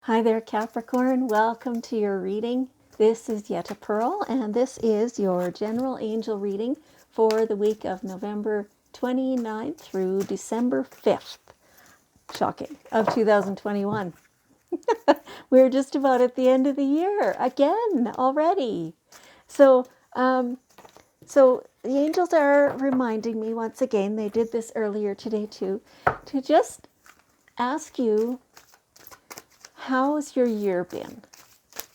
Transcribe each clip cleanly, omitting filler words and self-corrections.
Hi there, Capricorn. Welcome to your reading. This is Yetta Pearl, and this is your general angel reading for the week of November 29th through December 5th. Shocking, of 2021. We're just about at the end of the year again already. So, so the angels are reminding me once again, they did this earlier today too, to just ask you, how's your year been?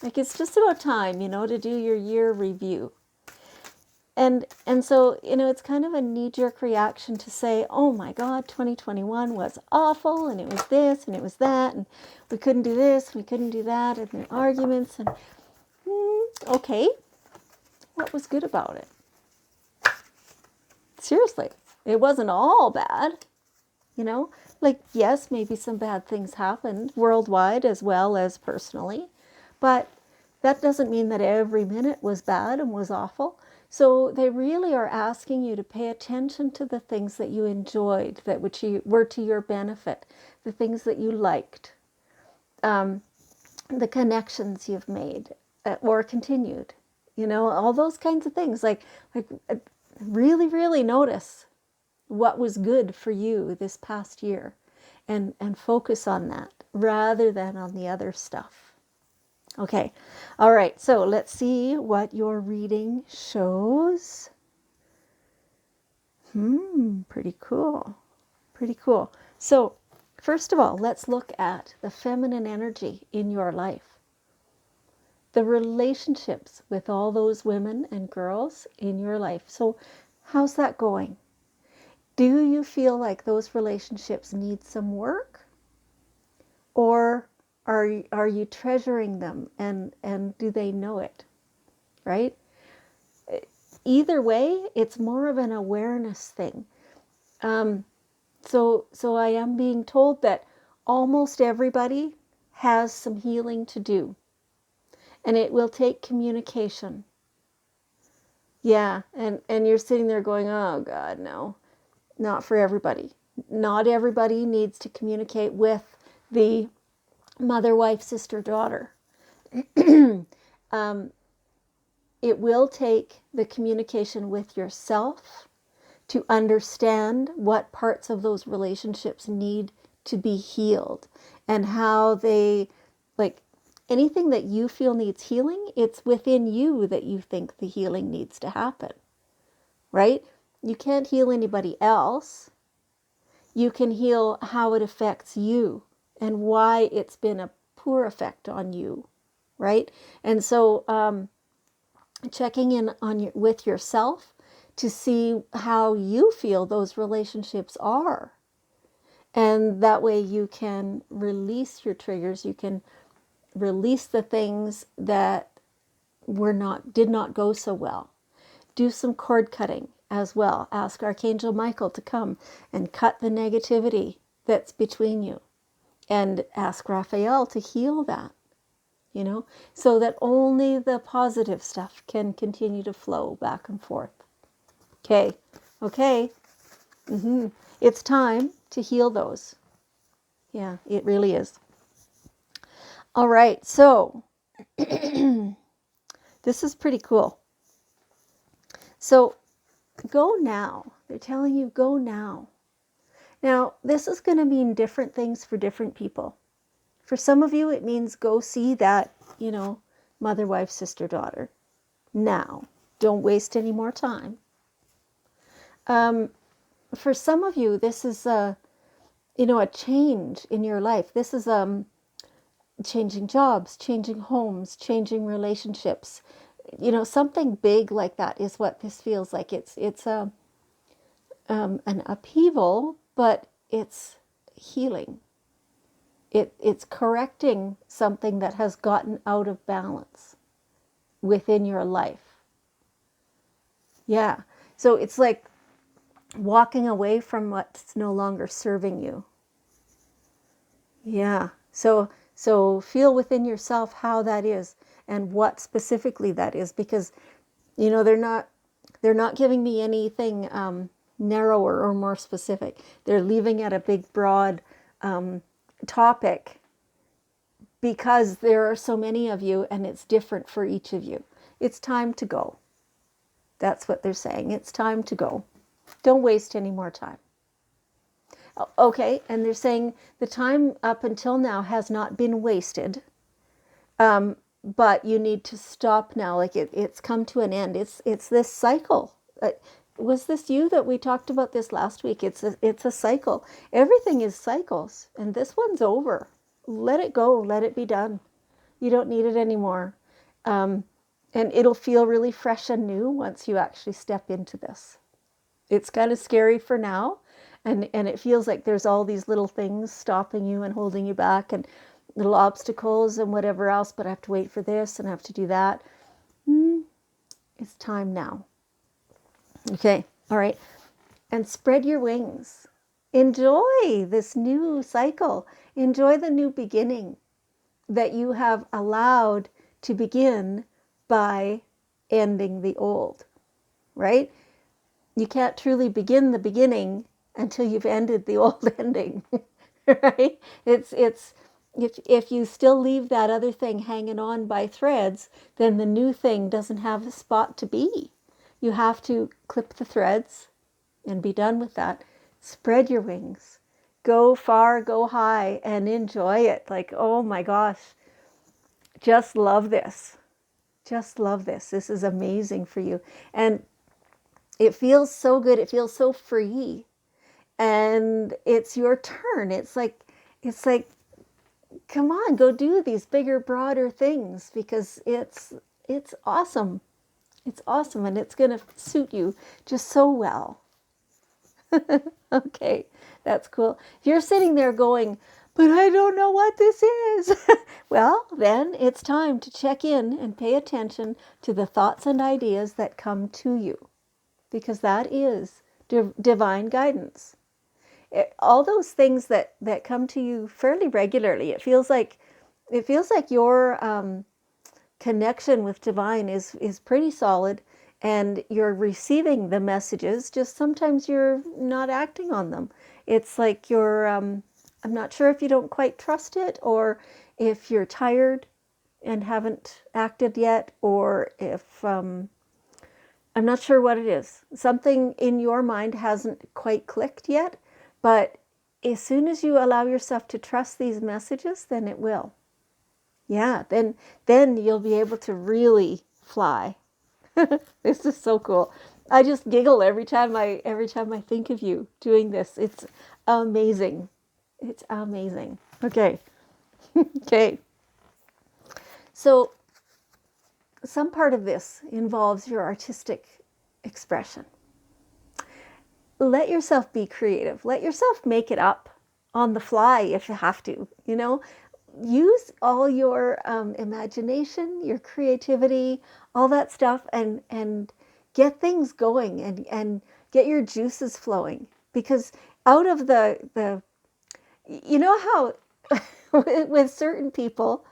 Like, it's just about time, to do your year review. And so, it's kind of a knee-jerk reaction to say, oh my God, 2021 was awful, and it was this, and it was that, and we couldn't do this, and we couldn't do that, and the arguments, and okay, what was good about it? Seriously, it wasn't all bad, Like, yes, maybe some bad things happened worldwide as well as personally, but that doesn't mean that every minute was bad and was awful. So they really are asking you to pay attention to the things that you enjoyed, that which were to your benefit, the things that you liked, the connections you've made or continued, all those kinds of things. Like really, really notice what was good for you this past year and focus on that rather than on the other stuff. Okay, all right, so let's see what your reading shows. Pretty cool. Pretty cool. So, first of all, let's look at the feminine energy in your life. The relationships with all those women and girls in your life. So, how's that going? Do you feel like those relationships need some work? Or are you treasuring them and do they know it? Right? Either way, it's more of an awareness thing. So I am being told that almost everybody has some healing to do. And it will take communication. Yeah, and you're sitting there going, oh God, no, not for everybody. Not everybody needs to communicate with the mother, wife, sister, daughter. It will take the communication with yourself to understand what parts of those relationships need to be healed and how they, like, anything that you feel needs healing, it's within you that you think the healing needs to happen, right? You can't heal anybody else. You can heal how it affects you and why it's been a poor effect on you, right? And so checking in on with yourself to see how you feel those relationships are. And that way you can release your triggers. You can release the things that did not go so well. Do some cord cutting as well. Ask Archangel Michael to come and cut the negativity that's between you. And ask Raphael to heal that, so that only the positive stuff can continue to flow back and forth. Okay. It's time to heal those. Yeah, it really is. All right, so this is pretty cool. So go now. They're telling you go now. Now, this is going to mean different things for different people. For some of you, it means go see that, mother, wife, sister, daughter. Now. Don't waste any more time. For some of you, this is a change in your life. This is changing jobs, changing homes, changing relationships. Something big like that is what this feels like. It's an upheaval, but it's healing. It's correcting something that has gotten out of balance within your life. Yeah. So it's like walking away from what's no longer serving you. Yeah. So feel within yourself how that is and what specifically that is, because they're not giving me anything narrower or more specific. They're leaving at a big broad topic, because there are so many of you and it's different for each of you. It's time to go. That's what they're saying. It's time to go. Don't waste any more time. Okay, and they're saying the time up until now has not been wasted, but you need to stop now. Like it's come to an end. It's this cycle. Was this you that we talked about this last week? It's a cycle. Everything is cycles, and this one's over. Let it go. Let it be done. You don't need it anymore. And it'll feel really fresh and new once you actually step into this. It's kind of scary for now, and it feels like there's all these little things stopping you and holding you back, and little obstacles and whatever else, but I have to wait for this and I have to do that. It's time now. Okay, all right. And spread your wings. Enjoy this new cycle. Enjoy the new beginning that you have allowed to begin by ending the old, right? You can't truly begin the beginning until you've ended the old ending, right? It's if you still leave that other thing hanging on by threads, then the new thing doesn't have a spot to be. You have to clip the threads and be done with that. Spread your wings. Go far, go high, and enjoy it. Like, oh my gosh, just love this. Just love this. This is amazing for you. And it feels so good. It feels so free. And it's your turn. It's like, come on, go do these bigger, broader things, because it's awesome. It's awesome, and it's going to suit you just so well. Okay, that's cool. If you're sitting there going, but I don't know what this is. Well, then it's time to check in and pay attention to the thoughts and ideas that come to you, because that is divine guidance. All those things that come to you fairly regularly, it feels like your connection with divine is pretty solid, and you're receiving the messages, just sometimes you're not acting on them. It's like you're I'm not sure if you don't quite trust it, or if you're tired and haven't acted yet, or if I'm not sure what it is. Something in your mind hasn't quite clicked yet, but as soon as you allow yourself to trust these messages, then it will. Yeah, then you'll be able to really fly. This is so cool. I just giggle every time I think of you doing this. It's amazing. It's amazing. Okay. Okay. So some part of this involves your artistic expression. Let yourself be creative. Let yourself make it up on the fly if you have to, use all your imagination, your creativity, all that stuff, and get things going, and get your juices flowing. Because out of the how with certain people,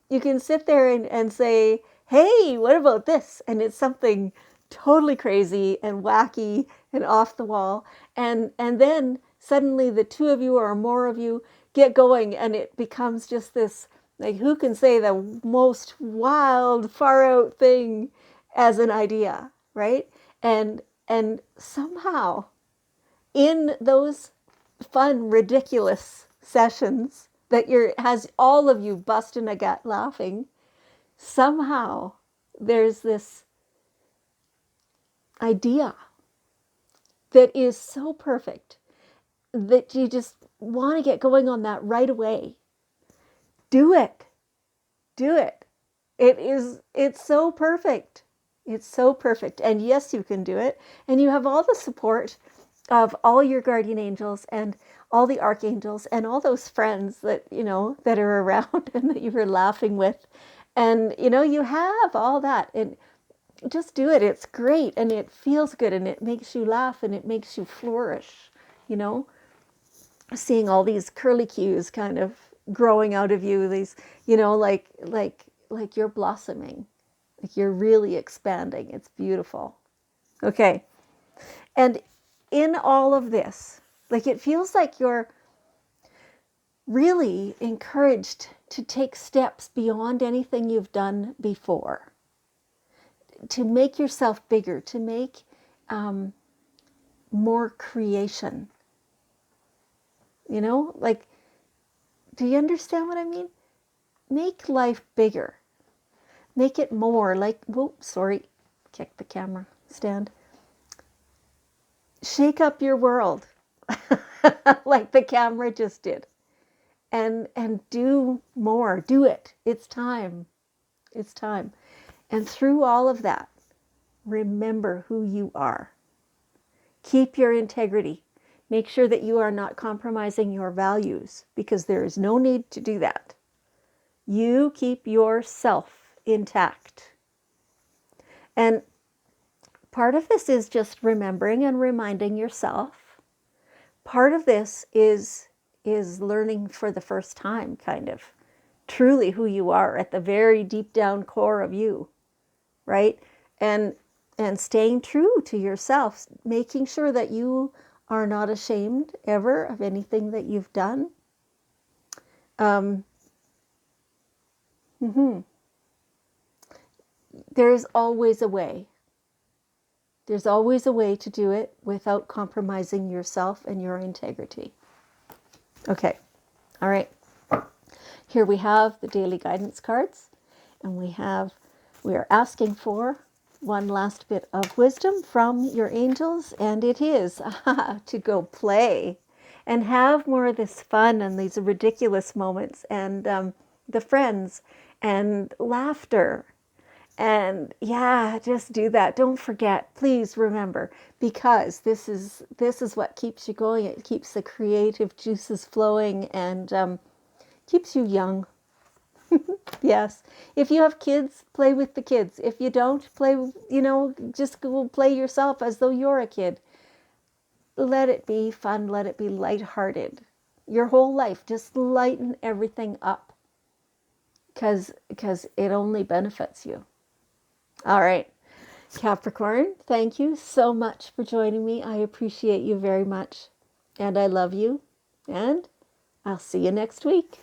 you can sit there and say, hey, what about this? And it's something totally crazy and wacky and off the wall. And then suddenly the two of you or more of you get going, and it becomes just this, like, who can say the most wild, far out thing as an idea, right? And somehow in those fun, ridiculous sessions that has all of you busting a gut laughing, somehow there's this idea that is so perfect that you just want to get going on that right away. Do it. Do it. It's so perfect. It's so perfect. And yes, you can do it. And you have all the support of all your guardian angels and all the archangels and all those friends that, that are around and that you were laughing with. And, you have all that. And just do it. It's great. And it feels good. And it makes you laugh. And it makes you flourish, seeing all these curlicues kind of growing out of you. These, like you're blossoming. Like you're really expanding. It's beautiful. Okay. And in all of this, like, it feels like you're really encouraged to take steps beyond anything you've done before, to make yourself bigger, to make more creation. You know, like, do you understand what I mean? Make life bigger. Make it more like, whoops, sorry, kick the camera stand. Shake up your world like the camera just did. And do more. Do it. It's time. It's time. And through all of that, remember who you are. Keep your integrity. Make sure that you are not compromising your values, because there is no need to do that. You keep yourself intact. And part of this is just remembering and reminding yourself. Part of this is learning for the first time, kind of, truly who you are at the very deep down core of you, right? And staying true to yourself, making sure that you are not ashamed ever of anything that you've done. There's always a way. There's always a way to do it without compromising yourself and your integrity. Okay. All right. Here we have the daily guidance cards, and we are asking for one last bit of wisdom from your angels, and it is to go play and have more of this fun and these ridiculous moments, and the friends and laughter. And yeah, just do that. Don't forget. Please remember, because this is what keeps you going. It keeps the creative juices flowing and keeps you young. Yes. If you have kids, play with the kids. If you don't, play, just go play yourself as though you're a kid. Let it be fun. Let it be lighthearted. Your whole life, just lighten everything up, because it only benefits you. All right. Capricorn, thank you so much for joining me. I appreciate you very much. And I love you. And I'll see you next week.